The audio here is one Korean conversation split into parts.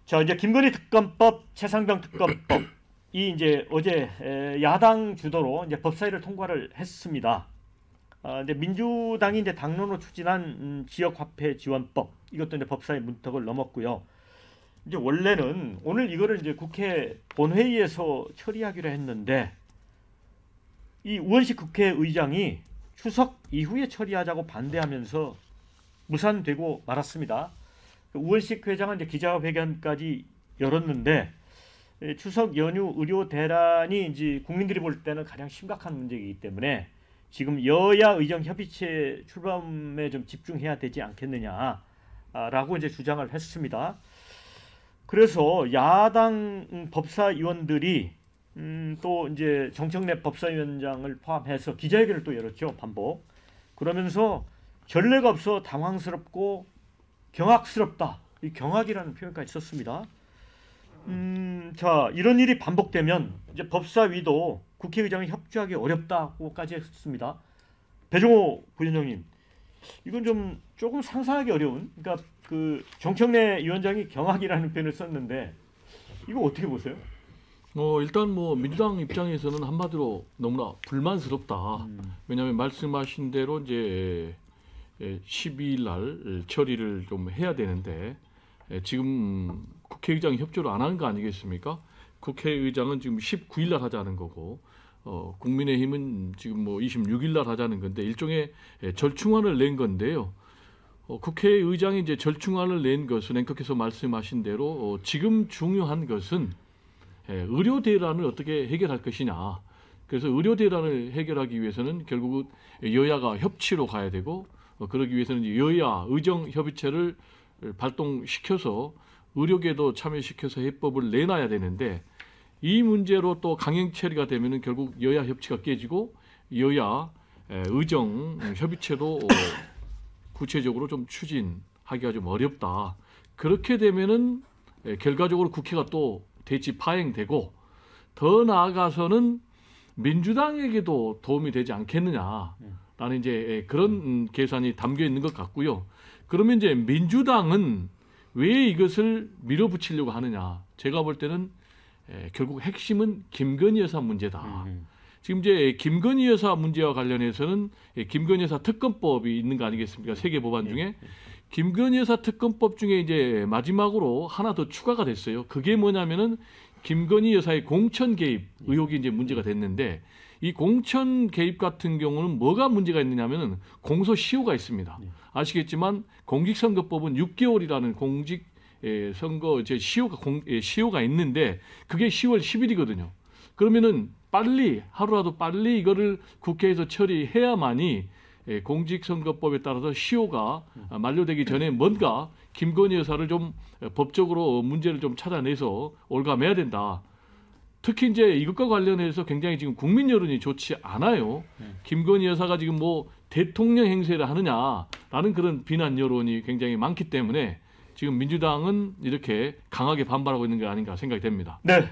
자, 이제 김건희 특검법, 최상병 특검법 이 이제 어제 야당 주도로 이제 법사위를 통과를 했습니다. 이제 민주당이 이제 당론으로 추진한 지역화폐 지원법 이것도 이제 법사위 문턱을 넘었고요. 이제 원래는 오늘 이거를 이제 국회 본회의에서 처리하기로 했는데 이 우원식 국회의장이 추석 이후에 처리하자고 반대하면서 무산되고 말았습니다. 우원식 회장은 이제 기자회견까지 열었는데 추석 연휴 의료 대란이 이제 국민들이 볼 때는 가장 심각한 문제이기 때문에 지금 여야 의정 협의체 출범에 좀 집중해야 되지 않겠느냐라고 이제 주장을 했습니다. 그래서 야당 법사위원들이 또 이제 정청래 법사위원장을 포함해서 기자회견을 또 열었죠. 반복. 그러면서 전례가 없어 당황스럽고 경악스럽다. 이 경악이라는 표현까지 썼습니다. 자, 이런 일이 반복되면 이제 법사위도 국회의장이 협조하기 어렵다고까지 했습니다. 배종호 부위원장님, 이건 좀 조금 상상하기 어려운. 그러니까 그 정청래 위원장이 경악이라는 표현을 썼는데 이거 어떻게 보세요? 일단 뭐 민주당 입장에서는 한마디로 너무나 불만스럽다. 왜냐하면 말씀하신 대로 이제 12일 날 처리를 좀 해야 되는데 지금 국회의장이 협조를 안 하는 거 아니겠습니까? 국회의장은 지금 19일 날 하자는 거고 국민의힘은 지금 뭐 26일 날 하자는 건데 일종의 절충안을 낸 건데요. 국회의장이 이제 절충안을 낸 것은 앵커께서 말씀하신 대로 지금 중요한 것은 의료 대란을 어떻게 해결할 것이냐. 그래서 의료 대란을 해결하기 위해서는 결국 여야가 협치로 가야 되고 그러기 위해서는 여야 의정 협의체를 발동시켜서 의료계도 참여시켜서 해법을 내놔야 되는데 이 문제로 또 강행 처리가 되면은 결국 여야 협치가 깨지고 여야 의정 협의체도 구체적으로 좀 추진하기가 좀 어렵다. 그렇게 되면은 결과적으로 국회가 또 대치 파행되고 더 나아가서는 민주당에게도 도움이 되지 않겠느냐라는 이제 그런 계산이 담겨 있는 것 같고요. 그러면 이제 민주당은 왜 이것을 밀어붙이려고 하느냐? 제가 볼 때는 결국 핵심은 김건희 여사 문제다. 지금 이제 김건희 여사 문제와 관련해서는 김건희 여사 특검법이 있는 거 아니겠습니까? 세 개 법안 중에 김건희 여사 특검법 중에 이제 마지막으로 하나 더 추가가 됐어요. 그게 뭐냐면은 김건희 여사의 공천 개입 의혹이 이제 문제가 됐는데 이 공천 개입 같은 경우는 뭐가 문제가 있느냐면은 공소시효가 있습니다. 아시겠지만 공직선거법은 6개월이라는 공직선거 이제 시효가 있는데 그게 10월 10일이거든요. 그러면은 빨리 하루라도 빨리 이거를 국회에서 처리해야만이 공직선거법에 따라서 시효가 만료되기 전에 뭔가 김건희 여사를 좀 법적으로 문제를 좀 찾아내서 올가매야 된다. 특히 이제 이것과 관련해서 굉장히 지금 국민 여론이 좋지 않아요. 김건희 여사가 지금 뭐 대통령 행세를 하느냐라는 그런 비난 여론이 굉장히 많기 때문에 지금 민주당은 이렇게 강하게 반발하고 있는 게 아닌가 생각이 됩니다. 네.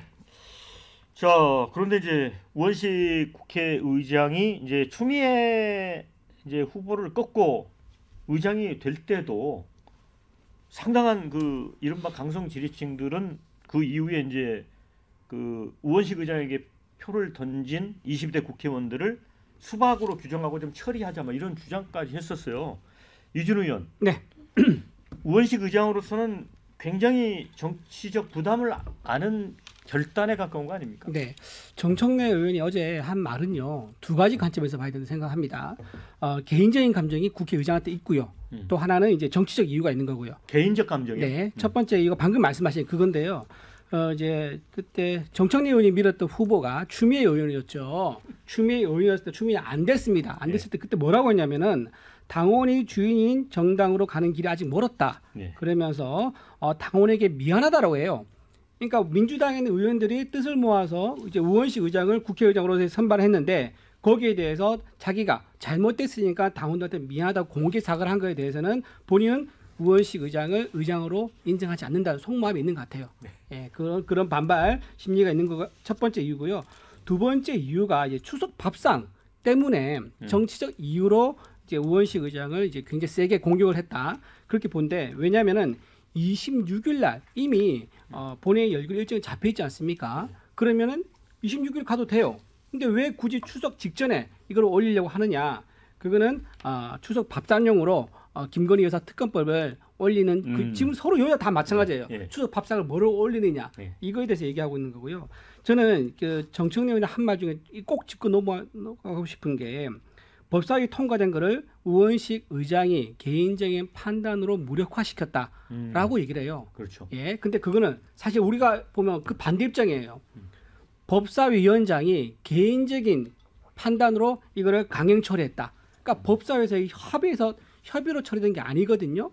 자, 그런데 이제 우원식 국회의장이 이제 추미애 이제 후보를 꺾고 의장이 될 때도 상당한 그 이른바 강성 지지층들은 그 이후에 이제 그 우원식 의장에게 표를 던진 20대 국회의원들을 수박으로 규정하고 좀 처리하자 뭐 이런 주장까지 했었어요. 이준우 의원. 네. 우원식 의장으로서는 굉장히 정치적 부담을 안은 결단에 가까운 거 아닙니까? 네. 정청래 의원이 어제 한 말은요. 두 가지 관점에서 봐야 된다고 생각합니다. 개인적인 감정이 국회의장한테 있고요. 또 하나는 이제 정치적 이유가 있는 거고요. 개인적 감정이요? 네. 첫 번째 이거 방금 말씀하신 그건데요. 이제 그때 정청래 의원이 밀었던 후보가 추미애 의원이었죠. 추미애 의원이었을 때 추미애 안 됐습니다. 안 됐을 때 그때 뭐라고 했냐면은 당원이 주인인 정당으로 가는 길이 아직 멀었다. 그러면서 당원에게 미안하다라고 해요. 그러니까 민주당에 있는 의원들이 뜻을 모아서 이제 우원식 의장을 국회의장으로 선발했는데 거기에 대해서 자기가 잘못됐으니까 당원들한테 미안하다고 공개 사과를 한 거에 대해서는 본인은 우원식 의장을 의장으로 인정하지 않는다는 속마음이 있는 것 같아요. 예, 그런 반발 심리가 있는 거가 첫 번째 이유고요. 두 번째 이유가 이제 추석 밥상 때문에 정치적 이유로 이제 우원식 의장을 이제 굉장히 세게 공격을 했다. 그렇게 본데 왜냐하면은 26일 날 이미 본회의 열기로 일정이 잡혀 있지 않습니까? 그러면은 26일 가도 돼요. 근데 왜 굳이 추석 직전에 이걸 올리려고 하느냐? 그거는 추석 밥상용으로 김건희 여사 특검법을 올리는 지금 서로 여야 다 마찬가지예요. 예. 추석 밥상을 뭐로 올리느냐 예. 이거에 대해서 얘기하고 있는 거고요. 저는 그 정청래 의원의 한 말 중에 꼭 짚고 넘어가고 싶은 게 법사위 통과된 거를 우원식 의장이 개인적인 판단으로 무력화시켰다라고 얘기를 해요. 그렇죠. 예, 근데 그거는 사실 우리가 보면 그 반대 입장이에요. 법사위원장이 개인적인 판단으로 이거를 강행 처리했다. 그러니까 법사위에서 협의로 처리된 게 아니거든요.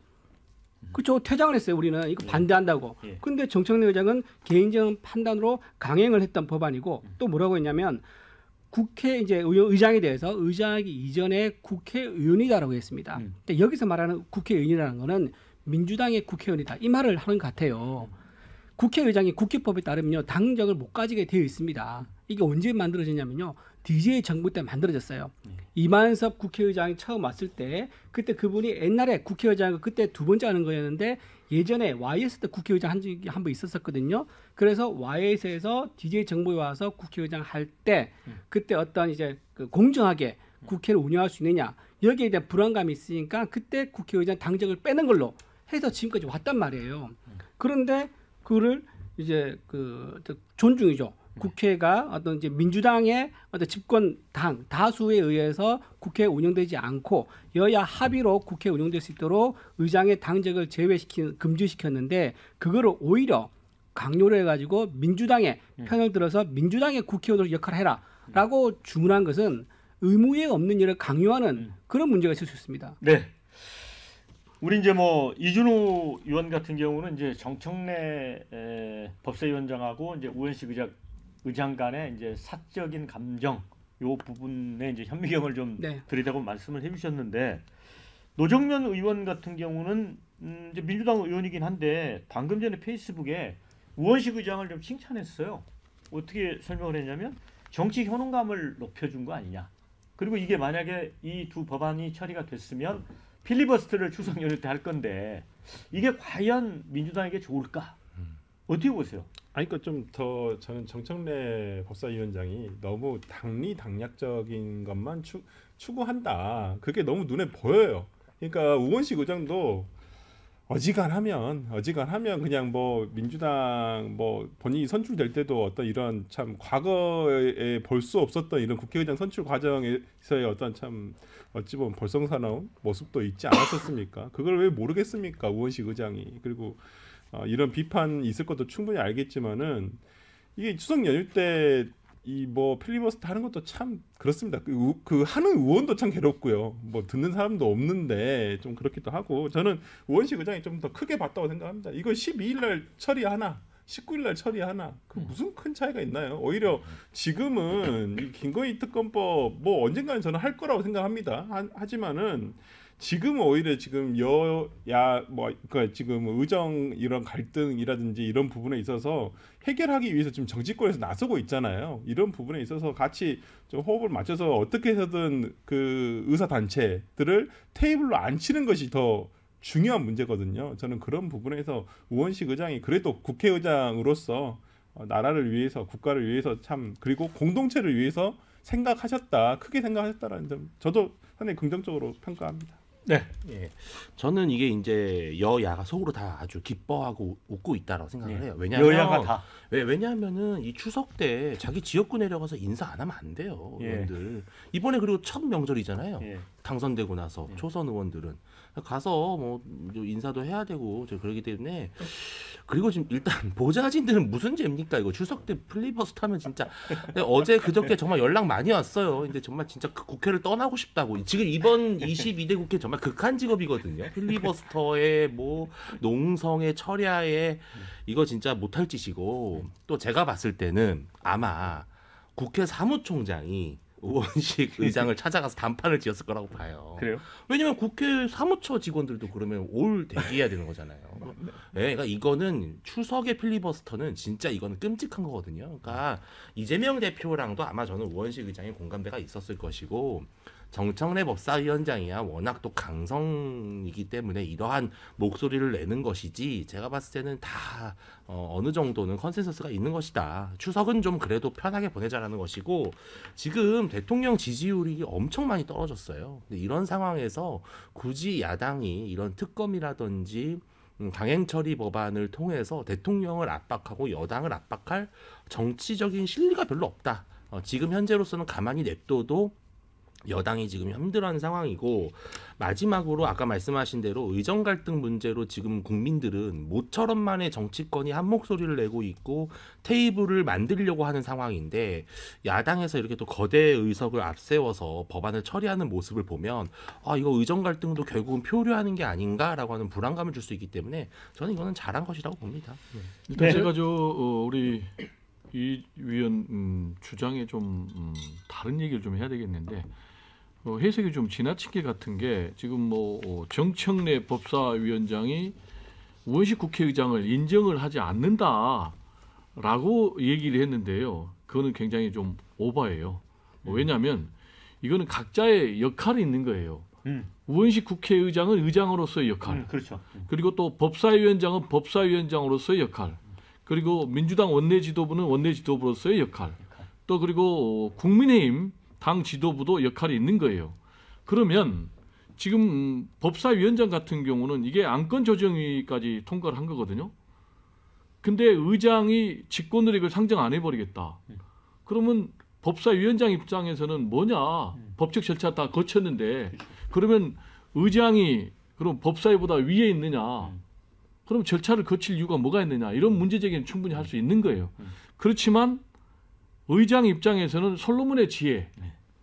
그렇죠. 퇴장을 했어요. 우리는 이거 반대한다고. 예. 근데 정청래 의장은 개인적인 판단으로 강행을 했던 법안이고 또 뭐라고 했냐면 국회 이제 의장에 대해서 의장하기 이전에 국회의원이다라고 했습니다. 근데 여기서 말하는 국회의원이라는 거는 민주당의 국회의원이다. 이 말을 하는 것 같아요. 국회의장이 국회법에 따르면요 당적을 못 가지게 되어 있습니다. 이게 언제 만들어졌냐면요 DJ 정부 때 만들어졌어요. 이만섭 국회의장이 처음 왔을 때 그때 그분이 옛날에 국회의장을 그때 두 번째 하는 거였는데 예전에 YS 때 국회의장 한 적이 한 번 있었었거든요. 그래서 YS에서 DJ 정부에 와서 국회의장 할 때 그때 어떤 이제 그 공정하게 국회를 운영할 수 있느냐 여기에 대한 불안감이 있으니까 그때 국회의장 당적을 빼는 걸로 해서 지금까지 왔단 말이에요. 그런데 그거를 이제 그 존중이죠. 국회가 어떤 이제 민주당의 어떤 집권 당 다수에 의해서 국회 운영되지 않고 여야 합의로 국회 운영될 수 있도록 의장의 당적을 금지시켰는데 그거를 오히려 강요를 해가지고 민주당의 편을 들어서 민주당의 국회의원으로 역할을 해라라고 주문한 것은 의무에 없는 일을 강요하는 그런 문제가 있을 수 있습니다. 네. 우리 이제 뭐 이준호 의원 같은 경우는 이제 정청래 법사위원장하고 이제 우원식 의장 간의 이제 사적인 감정 요 부분에 이제 현미경을 좀 네. 들이대고 말씀을 해주셨는데 노정면 의원 같은 경우는 이제 민주당 의원이긴 한데 방금 전에 페이스북에 우원식 의장을 좀 칭찬했어요. 어떻게 설명을 했냐면 정치 효능감을 높여준 거 아니냐. 그리고 이게 만약에 이 두 법안이 처리가 됐으면 필리버스터를 추석 연휴 때 할 건데 이게 과연 민주당에게 좋을까? 어떻게 보세요? 아니 그러니까 좀 더 저는 정청래 법사위원장이 너무 당리당략적인 것만 추구한다. 그게 너무 눈에 보여요. 그러니까 우원식 의장도 어지간하면 그냥 뭐 민주당 뭐 본인이 선출될 때도 어떤 이런 참 과거에 볼 수 없었던 이런 국회의장 선출 과정에서의 어떤 참 어찌 보면 볼썽사나운 모습도 있지 않았었습니까? 그걸 왜 모르겠습니까? 우원식 의장이. 그리고 이런 비판이 있을 것도 충분히 알겠지만은 이게 추석 연휴 때 이 뭐 필리버스터 하는 것도 참 그렇습니다. 그 하는 의원도 참 괴롭고요. 뭐 듣는 사람도 없는데 좀 그렇기도 하고 저는 우원식 의장이 좀 더 크게 봤다고 생각합니다. 이거 12일 날 처리하나 19일 날 처리하나 그 무슨 큰 차이가 있나요? 오히려 지금은 이 김건희 특검법 뭐 언젠가는 저는 할 거라고 생각합니다. 하지만은 지금은 오히려 지금 여야 뭐 그러니까 지금 의정 이런 갈등이라든지 이런 부분에 있어서 해결하기 위해서 지금 정치권에서 나서고 있잖아요. 이런 부분에 있어서 같이 좀 호흡을 맞춰서 어떻게 해서든 그 의사 단체들을 테이블로 앉히는 것이 더 중요한 문제거든요. 저는 그런 부분에서 우원식 의장이 그래도 국회의장으로서 나라를 위해서 국가를 위해서 참 그리고 공동체를 위해서 크게 생각하셨다라는 점 저도 상당히 긍정적으로 평가합니다. 네. 예, 저는 이게 이제 여야가 속으로 다 아주 기뻐하고 웃고 있다라고 생각을 해요. 왜냐하면 여야가 다. 왜냐하면은 이 추석 때 자기 지역구 내려가서 인사 안 하면 안 돼요. 의원들. 이번에 그리고 첫 명절이잖아요. 당선되고 나서 초선 의원들은 가서 뭐 인사도 해야 되고 그러기 때문에 그리고 지금 일단 보좌진들은 무슨 죄입니까? 이거 추석 때 필리버스터 하면 진짜 어제 그저께 정말 연락 많이 왔어요. 근데 정말 진짜 그 국회를 떠나고 싶다고. 지금 이번 22대 국회 정말 극한 직업이거든요. 필리버스터에 뭐 농성에 철야에 이거 진짜 못할 짓이고 또 제가 봤을 때는 아마 국회 사무총장이 우원식 의장을 찾아가서 단판을 지었을 거라고 봐요. 그래요? 왜냐면 국회 사무처 직원들도 그러면 올 대기해야 되는 거잖아요. 네, 그러니까 이거는 추석의 필리버스터는 진짜 이거는 끔찍한 거거든요. 그러니까 이재명 대표랑도 아마 저는 우원식 의장의 공감대가 있었을 것이고 정청래 법사위원장이야 워낙 또 강성이기 때문에 이러한 목소리를 내는 것이지 제가 봤을 때는 다 어느 정도는 컨센서스가 있는 것이다. 추석은 좀 그래도 편하게 보내자라는 것이고 지금 대통령 지지율이 엄청 많이 떨어졌어요. 근데 이런 상황에서 굳이 야당이 이런 특검이라든지 강행처리 법안을 통해서 대통령을 압박하고 여당을 압박할 정치적인 실리가 별로 없다. 지금 현재로서는 가만히 냅둬도 여당이 지금 힘들어하는 상황이고 마지막으로 아까 말씀하신 대로 의정 갈등 문제로 지금 국민들은 모처럼 만에 정치권이 한 목소리를 내고 있고 테이블을 만들려고 하는 상황인데 야당에서 이렇게 또 거대 의석을 앞세워서 법안을 처리하는 모습을 보면 아 이거 의정 갈등도 결국은 표류하는 게 아닌가라고 하는 불안감을 줄 수 있기 때문에 저는 이거는 잘한 것이라고 봅니다. 일단 네. 제가 우리 이 위원 주장에 좀 다른 얘기를 좀 해야 되겠는데 해석이 좀 지나친 게 같은 게 지금 뭐 정청래 법사위원장이 우원식 국회의장을 인정을 하지 않는다라고 얘기를 했는데요. 그거는 굉장히 좀 오바예요. 왜냐하면 이거는 각자의 역할이 있는 거예요. 우원식 국회의장은 의장으로서의 역할, 그렇죠. 그리고 또 법사위원장은 법사위원장으로서의 역할, 그리고 민주당 원내지도부는 원내지도부로서의 역할, 또 그리고 국민의힘 당 지도부도 역할이 있는 거예요. 그러면 지금 법사위원장 같은 경우는 이게 안건 조정위까지 통과를 한 거거든요. 근데 의장이 직권을 이걸 상정 안 해버리겠다. 그러면 법사위원장 입장에서는 뭐냐? 법적 절차 다 거쳤는데 그러면 의장이 그럼 법사위보다 위에 있느냐? 그럼 절차를 거칠 이유가 뭐가 있느냐? 이런 문제 제기는 충분히 할 수 있는 거예요. 그렇지만 의장 입장에서는 솔로몬의 지혜,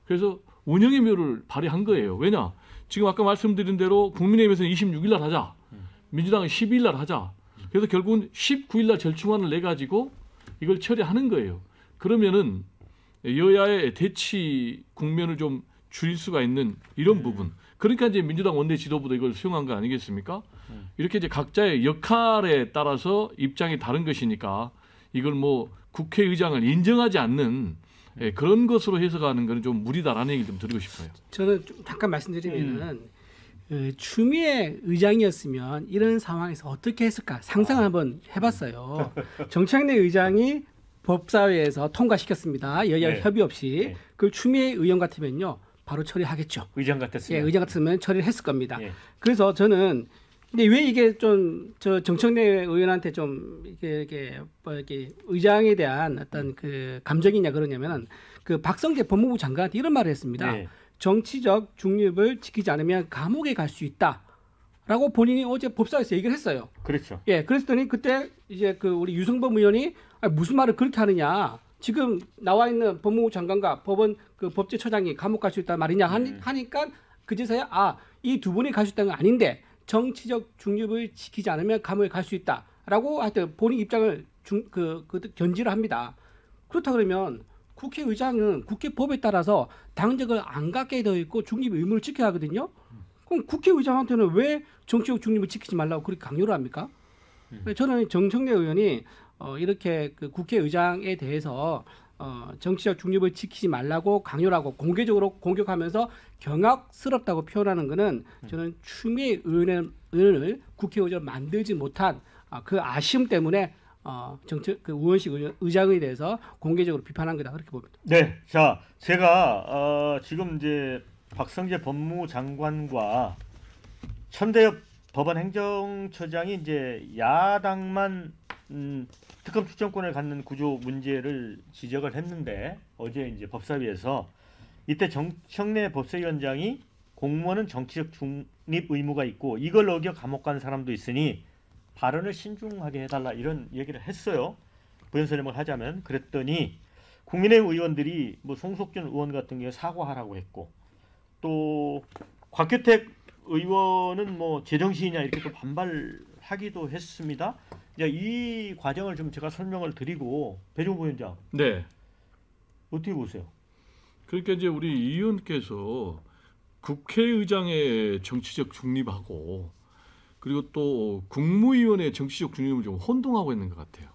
그래서 운영의 묘를 발휘한 거예요. 왜냐? 지금 아까 말씀드린 대로 국민의힘에서는 26일 날 하자, 민주당은 12일 날 하자. 그래서 결국은 19일 날 절충안을 내 가지고 이걸 처리하는 거예요. 그러면은 여야의 대치 국면을 좀 줄일 수가 있는 이런 부분. 그러니까 이제 민주당 원내 지도부도 이걸 수용한 거 아니겠습니까? 이렇게 이제 각자의 역할에 따라서 입장이 다른 것이니까 이걸 뭐 국회의장을 인정하지 않는 그런 것으로 해석하는 것은 좀 무리다라는 얘기 좀 드리고 싶어요. 저는 좀 잠깐 말씀드리면은 추미애 의장이었으면 이런 상황에서 어떻게 했을까 상상을 한번 해봤어요. 정청래 의장이 법사위에서 통과시켰습니다. 여야 네. 협의 없이. 네. 그 추미애 의원 같으면요 바로 처리하겠죠. 의장 같았으면. 예, 의장 같으면 처리를 했을 겁니다. 예. 그래서 저는 근데 왜 이게 좀 저 정청래 의원한테 좀 이렇게 의장에 대한 어떤 그 감정이냐 그러냐면은 그 박성재 법무부 장관한테 이런 말을 했습니다. 네. 정치적 중립을 지키지 않으면 감옥에 갈 수 있다라고 본인이 어제 법사위에서 얘기를 했어요. 그렇죠. 예, 그랬더니 그때 이제 그 우리 유승범 의원이 무슨 말을 그렇게 하느냐. 지금 나와 있는 법무부 장관과 법원 그 법제처장이 감옥 갈 수 있단 말이냐 하니까 그제서야 이 두 분이 갈 수 있다는 건 아닌데 정치적 중립을 지키지 않으면 감옥에 갈 수 있다라고 하여튼 본인 입장을 견지를 합니다. 그렇다 그러면 국회의장은 국회법에 따라서 당적을 안 갖게 되어 있고 중립 의무를 지켜야 하거든요. 그럼 국회의장한테는 왜 정치적 중립을 지키지 말라고 그렇게 강요를 합니까? 저는 정청래 의원이 이렇게 그 국회의장에 대해서 정치적 중립을 지키지 말라고 강요를 하고 공개적으로 공격하면서 경악스럽다고 표현하는 것은 저는 추미애 의원을 국회의장을 만들지 못한 그 아쉬움 때문에 그 우원식 의장에 대해서 공개적으로 비판한 거다 그렇게 봅니다. 네, 자 제가 지금 이제 박성재 법무장관과 천대엽 법원행정처장이 이제 야당만 특검 추천권을 갖는 구조 문제를 지적을 했는데 어제 이제 법사위에서 이때 정청래 법사위원장이 공무원은 정치적 중립 의무가 있고 이걸 어겨 감옥 가는 사람도 있으니 발언을 신중하게 해달라 이런 얘기를 했어요. 부연 설명을 하자면 그랬더니 국민의힘 의원들이 뭐 송석준 의원 같은 경우에 사과하라고 했고 또 곽규택 의원은 뭐 제정신이냐 이렇게 또 반발하기도 했습니다. 이 과정을 좀 제가 설명을 드리고 배종부 위원장 네. 어떻게 보세요? 그러니까 이제 우리 이 의원께서 국회의장의 정치적 중립하고 그리고 또 국무위원의 정치적 중립을 좀 혼동하고 있는 것 같아요.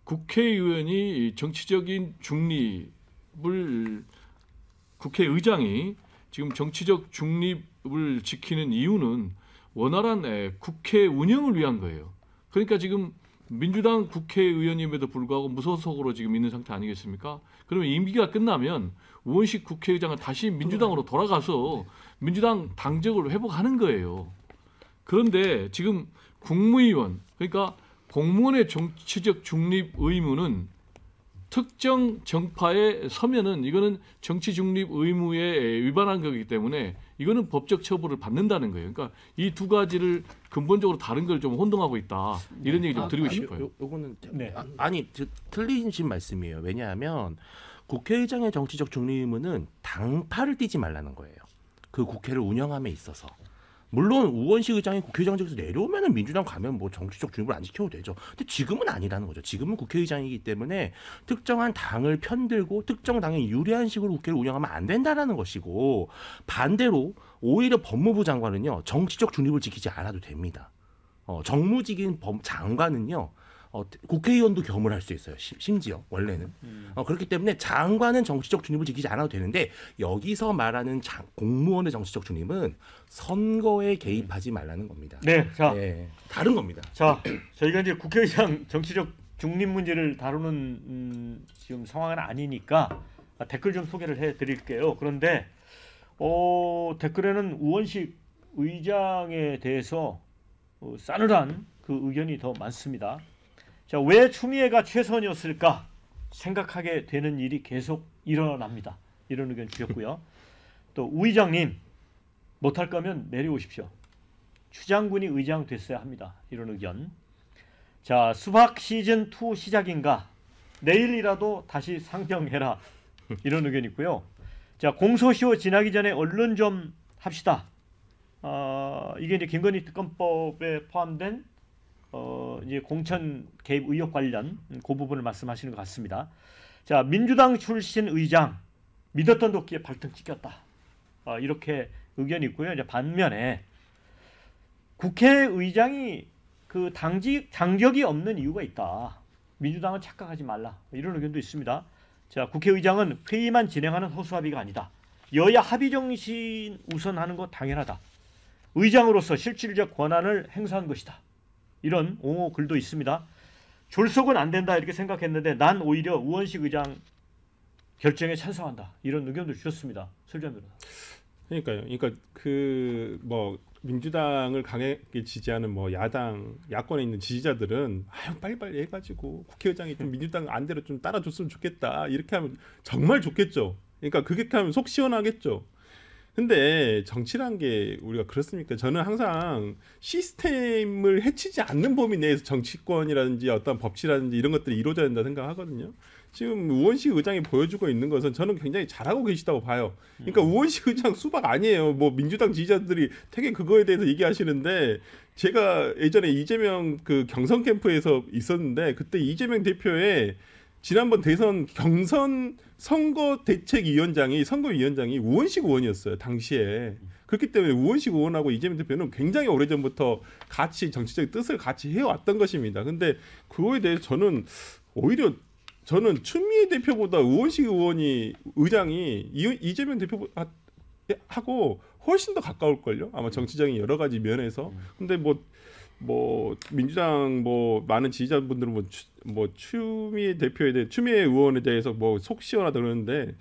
국회의원이 정치적인 중립을 국회의장이 지금 정치적 중립을 지키는 이유는 원활한 국회 운영을 위한 거예요. 그러니까 지금 민주당 국회의원임에도 불구하고 무소속으로 지금 있는 상태 아니겠습니까? 그러면 임기가 끝나면 우원식 국회의장은 다시 민주당으로 돌아가서 민주당 당적을 회복하는 거예요. 그런데 지금 국무위원, 그러니까 공무원의 정치적 중립 의무는 특정 정파에 서면은 이거는 정치 중립 의무에 위반한 거기 때문에 이거는 법적 처벌을 받는다는 거예요. 그러니까 이 두 가지를 근본적으로 다른 걸 좀 혼동하고 있다. 이런 얘기 좀 드리고 싶어요. 요거는 네. 틀리신 말씀이에요. 왜냐하면 국회의장의 정치적 중립 의무는 당파를 띄지 말라는 거예요. 그 국회를 운영함에 있어서. 물론 우원식 의장이 국회의장직에서 내려오면은 민주당 가면 뭐 정치적 중립을 안 지켜도 되죠. 근데 지금은 아니라는 거죠. 지금은 국회의장이기 때문에 특정한 당을 편들고 특정 당에 유리한 식으로 국회를 운영하면 안 된다라는 것이고, 반대로 오히려 법무부 장관은요 정치적 중립을 지키지 않아도 됩니다. 정무직인 장관은요 국회의원도 겸을 할 수 있어요. 심지어 원래는 그렇기 때문에 장관은 정치적 중립을 지키지 않아도 되는데, 여기서 말하는 공무원의 정치적 중립은 선거에 개입하지 말라는 겁니다. 네, 자, 다른 겁니다. 자, 저희가 이제 국회의장 정치적 중립 문제를 다루는 지금 상황은 아니니까 댓글 좀 소개를 해드릴게요. 그런데 댓글에는 우원식 의장에 대해서 싸늘한 그 의견이 더 많습니다. 자, 왜 추미애가 최선이었을까 생각하게 되는 일이 계속 일어납니다. 이런 의견 주셨고요. 또 우 의장님, 못할 거면 내려오십시오. 추 장군이 의장 됐어야 합니다. 이런 의견. 자, 수박 시즌2 시작인가? 내일이라도 다시 상병해라. 이런 의견 있고요. 자, 공소시효 지나기 전에 언론 좀 합시다. 이게 이제 김건희 특검법에 포함된 이제 공천 개입 의혹 관련 그 부분을 말씀하시는 것 같습니다. 자, 민주당 출신 의장 믿었던 도끼에 발등 찍혔다. 이렇게 의견이 있고요. 이제 반면에 국회의장이 그 당적이 없는 이유가 있다. 민주당은 착각하지 말라. 이런 의견도 있습니다. 자, 국회의장은 회의만 진행하는 허수아비가 아니다. 여야 합의 정신 우선하는 거 당연하다. 의장으로서 실질적 권한을 행사한 것이다. 이런 옹호 글도 있습니다. 졸속은 안 된다 이렇게 생각했는데 난 오히려 우원식 의장 결정에 찬성한다. 이런 의견도 주셨습니다. 설전 변호사. 그러니까요. 그러니까 그 뭐 민주당을 강하게 지지하는 뭐 야권에 있는 지지자들은 빨리빨리 해가지고 국회의장이 좀 민주당 안대로 좀 따라줬으면 좋겠다. 이렇게 하면 정말 좋겠죠. 그러니까 그렇게 하면 속 시원하겠죠. 근데 정치란 게 우리가 그렇습니까? 저는 항상 시스템을 해치지 않는 범위 내에서 정치권이라든지 어떤 법치라든지 이런 것들이 이루어져야 된다 생각하거든요. 지금 우원식 의장이 보여주고 있는 것은 저는 굉장히 잘하고 계시다고 봐요. 그러니까 우원식 의장 수박 아니에요. 뭐 민주당 지지자들이 되게 그거에 대해서 얘기하시는데, 제가 예전에 이재명 그 경선 캠프에서 있었는데 그때 이재명 대표의 지난번 대선 경선 선거위원장이 우원식 의원이었어요. 당시에. 그렇기 때문에 우원식 의원하고 이재명 대표는 굉장히 오래전부터 같이 정치적 뜻을 같이 해왔던 것입니다. 근데 그거에 대해서 저는 오히려 추미애 대표보다 우원식 의장이 이재명 대표하고 훨씬 더 가까울걸요. 아마 정치적인 여러 가지 면에서. 근데 뭐 민주당 뭐 많은 지지자분들은 추미애 의원에 대해서 뭐 속 시원하다 그러는데,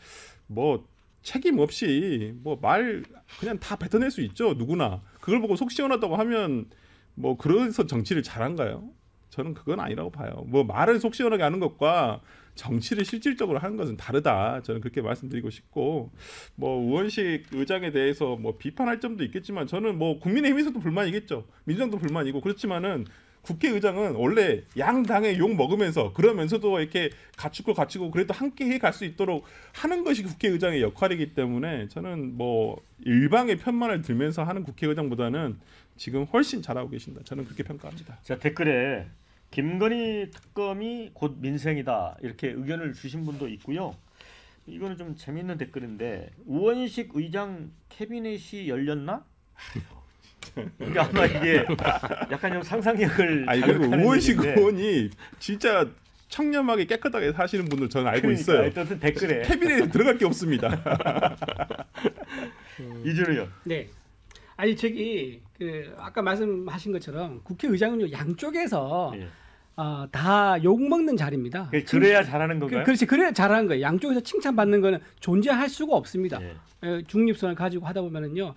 뭐 책임 없이 뭐 말 그냥 다 뱉어낼 수 있죠. 누구나. 그걸 보고 속 시원하다고 하면 뭐 그래서 정치를 잘한가요? 저는 그건 아니라고 봐요. 뭐 말을 속 시원하게 하는 것과 정치를 실질적으로 하는 것은 다르다. 저는 그렇게 말씀드리고 싶고, 뭐 우원식 의장에 대해서 뭐 비판할 점도 있겠지만 저는 뭐 국민의힘에서도 불만이겠죠. 민주당도 불만이고. 그렇지만은 국회의장은 원래 양당의 욕 먹으면서 그러면서도 이렇게 갖추고 그래도 함께 해 갈 수 있도록 하는 것이 국회의장의 역할이기 때문에 저는 뭐 일방의 편만을 들면서 하는 국회의장보다는 지금 훨씬 잘하고 계신다. 저는 그렇게 평가합니다. 자, 댓글에 김건희 특검이 곧 민생이다 이렇게 의견을 주신 분도 있고요. 이거는 좀 재밌는 댓글인데, 우원식 의장 캐비넷이 열렸나? 그러니까 아마 이게 약간 좀 상상력을 그리고 우원식 얘기인데, 의원이 진짜 청렴하게 깨끗하게 사시는 분들 저는 알고 있어요. 어떤 댓글에 캐비넷에 들어갈 게 없습니다. 이준호 의원. 네. 아니 저기 그 아까 말씀하신 것처럼 국회의장은요 양쪽에서 예. 다 욕먹는 자리입니다. 그래야 잘하는 건가요? 그렇지, 그래야 잘하는 거예요. 양쪽에서 칭찬받는 거는 존재할 수가 없습니다. 예. 중립선을 가지고 하다 보면은요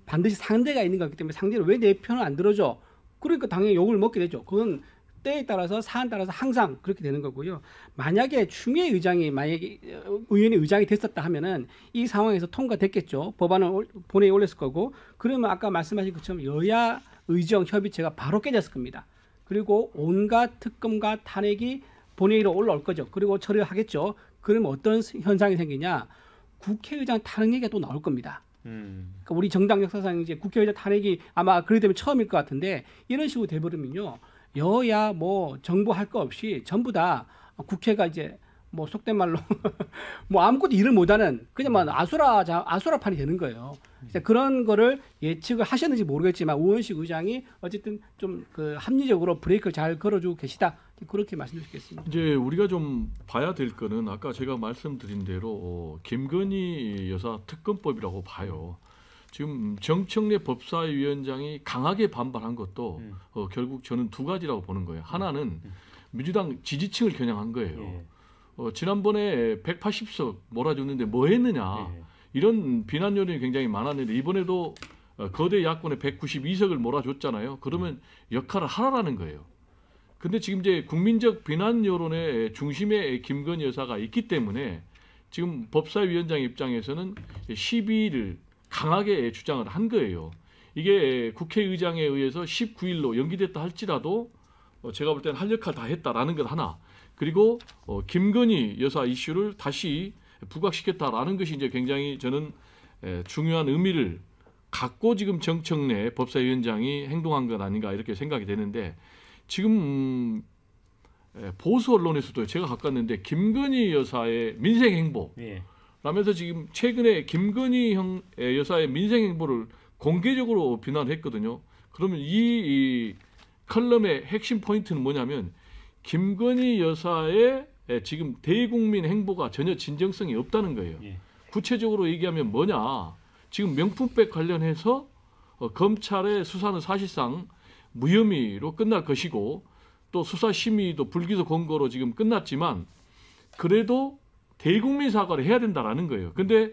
반드시 상대가 있는 거기 때문에 상대는 왜 내 편을 안 들어줘? 그러니까 당연히 욕을 먹게 되죠. 그건 때에 따라서 사안 따라서 항상 그렇게 되는 거고요. 만약에 추미애 의장이 만약에 의원이 의장이 됐었다 하면은 이 상황에서 통과됐겠죠. 법안을 본회의에 올렸을 거고 그러면 아까 말씀하신 것처럼 여야 의정 협의체가 바로 깨졌을 겁니다. 그리고 온갖 특검과 탄핵이 본회의로 올라올 거죠. 그리고 처리를 하겠죠. 그러면 어떤 현상이 생기냐? 국회의장 탄핵 얘기가 또 나올 겁니다. 그러니까 우리 정당 역사상 이제 국회의장 탄핵이 아마 그래 되면 처음일 것 같은데 이런 식으로 돼버리면요. 여야 뭐 정부 할 거 없이 전부 다 국회가 이제 뭐 속된 말로 뭐 아무것도 일을 못하는 그냥 뭐 아수라판이 되는 거예요. 그런 거를 예측을 하셨는지 모르겠지만 우원식 의장이 어쨌든 좀 그 합리적으로 브레이크를 잘 걸어주고 계시다 그렇게 말씀드리겠습니다. 이제 우리가 좀 봐야 될 거는 아까 제가 말씀드린 대로 김건희 여사 특검법이라고 봐요. 지금 정청래 법사위원장이 강하게 반발한 것도 결국 저는 두 가지라고 보는 거예요. 하나는 민주당 지지층을 겨냥한 거예요. 지난번에 180석 몰아줬는데 뭐 했느냐 이런 비난 요인이 굉장히 많았는데 이번에도 거대 야권에 192석을 몰아줬잖아요. 그러면 역할을 하라라는 거예요. 근데 지금 이제 국민적 비난 여론의 중심에 김건희 여사가 있기 때문에 지금 법사위원장 입장에서는 시비를 강하게 주장을 한 거예요. 이게 국회의장에 의해서 19일로 연기됐다 할지라도 제가 볼 때는 할 역할 다 했다라는 것 하나. 그리고 김건희 여사 이슈를 다시 부각시켰다라는 것이 이제 굉장히 저는 중요한 의미를 갖고 지금 정청래 법사위원장이 행동한 것 아닌가 이렇게 생각이 되는데 지금 보수 언론에서도 제가 가깝는데 김건희 여사의 민생 행보 라면서 지금 최근에 김건희 여사의 민생 행보를 공개적으로 비난했거든요. 그러면 이 컬럼의 핵심 포인트는 뭐냐면 김건희 여사의 지금 대국민 행보가 전혀 진정성이 없다는 거예요. 구체적으로 얘기하면 뭐냐. 지금 명품백 관련해서 검찰의 수사는 사실상 무혐의로 끝날 것이고 또 수사 심의도 불기소 권고로 지금 끝났지만 그래도 대국민 사과를 해야 된다라는 거예요. 근데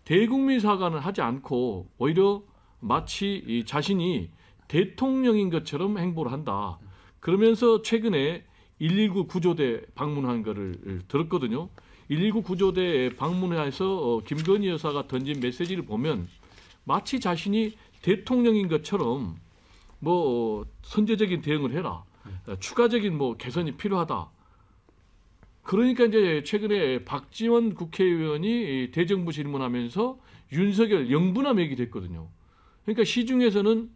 대국민 사과는 하지 않고 오히려 마치 이 자신이 대통령인 것처럼 행보를 한다. 그러면서 최근에 119 구조대 방문한 거를 들었거든요. 119 구조대 방문해서 김건희 여사가 던진 메시지를 보면 마치 자신이 대통령인 것처럼 뭐 선제적인 대응을 해라. 추가적인 뭐 개선이 필요하다. 그러니까 이제 최근에 박지원 국회의원이 대정부 질문하면서 윤석열 영분함 얘기됐거든요. 그러니까 시중에서는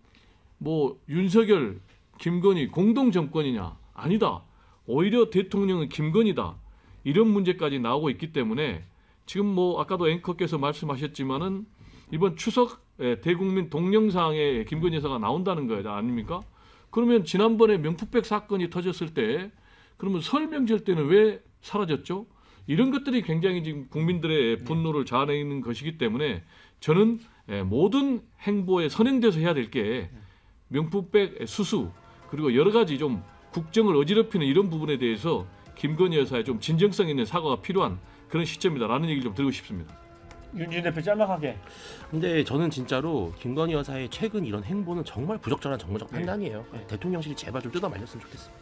뭐 윤석열, 김건희 공동 정권이냐? 아니다. 오히려 대통령은 김건희다. 이런 문제까지 나오고 있기 때문에 지금 뭐 아까도 앵커께서 말씀하셨지만은 이번 추석 대국민 동영상에 김건희 여사가 나온다는 거예요. 아닙니까? 그러면 지난번에 명품백 사건이 터졌을 때 그러면 설 명절 때는 왜 사라졌죠? 이런 것들이 굉장히 지금 국민들의 분노를 자아내는 것이기 때문에 저는 모든 행보에 선행돼서 해야 될 게 명품백 수수 그리고 여러 가지 좀 국정을 어지럽히는 이런 부분에 대해서 김건희 여사의 좀 진정성 있는 사과가 필요한 그런 시점이다라는 얘기를 좀 드리고 싶습니다. 윤진 대표 짤막하게. 근데 저는 진짜로 김건희 여사의 최근 이런 행보는 정말 부적절한 정무적 판단이에요. 대통령실이 제발 좀 뜯어 말렸으면 좋겠습니다.